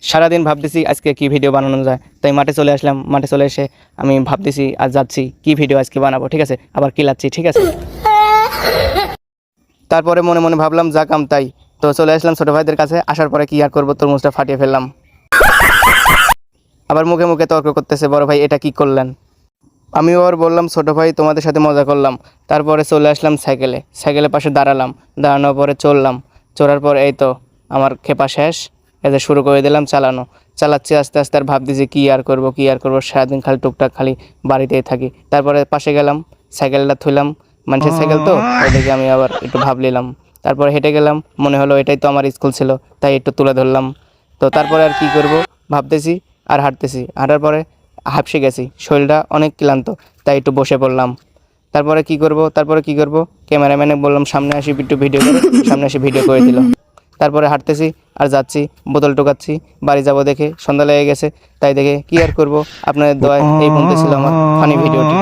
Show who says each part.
Speaker 1: সারাদিন ভাবতেছি আজকে কি ভিডিও বানানো যায়, তাই মাঠে চলে আসলাম। মাঠে চলে এসে আমি ভাবতেছি আজ যাচ্ছি কি ভিডিও আজকে বানাবো, ঠিক আছে, আবার কিলাচ্ছি, ঠিক আছে। তারপরে মনে মনে ভাবলাম যা কাম তাই, তো চলে আসলাম ছোটো ভাইদের কাছে। আসার পরে কি আর করবো, তরমুজটা ফাটিয়ে ফেললাম। আবার মুখে মুখে তর্ক করতেছে, বড় ভাই এটা কি করলেন। আমিও আবার বললাম ছোটো ভাই তোমাদের সাথে মজা করলাম। তারপরে চলে আসলাম সাইকেলের পাশে দাঁড়ালাম। দাঁড়ানোর পরে চড়ার পর এই তো আমার খেপা শেষ। এতে শুরু করে দিলাম চালাচ্ছি আস্তে আস্তে। আর ভাবতেছি কি আর করবো, সারাদিন খালি টুকটাক খালি বাড়িতেই থাকি। তারপরে পাশে গেলাম, সাইকেলটা থুইলাম, মানুষের সাইকেল তো ওইদিকে আমি আবার একটু ভাবলিলাম। তারপরে হেঁটে গেলাম, মনে হলো এটাই তো আমার স্কুল ছিল, তাই একটু তুলে ধরলাম। তো তারপরে আর কি করব ভাবতেছি, আর হাঁটার পরে হাঁপসে গেছি, শরীরটা অনেক ক্লান্ত, তাই একটু বসে পড়লাম। তারপরে কি করব, ক্যামেরাম্যানে বললাম সামনে আসি একটু ভিডিও করে, সামনে এসে ভিডিও করে দিল। তারপরে হাঁটতেছি আর যাচ্ছি, বোতল টোকাচ্ছি, বাড়ি যাব দেখে সন্ধ্যা লেগে গেছে। তাই দেখে কি আর করব, আপনাদের দোয়ায় এই পর্যন্ত ছিল আমার ফানি ভিডিওটি।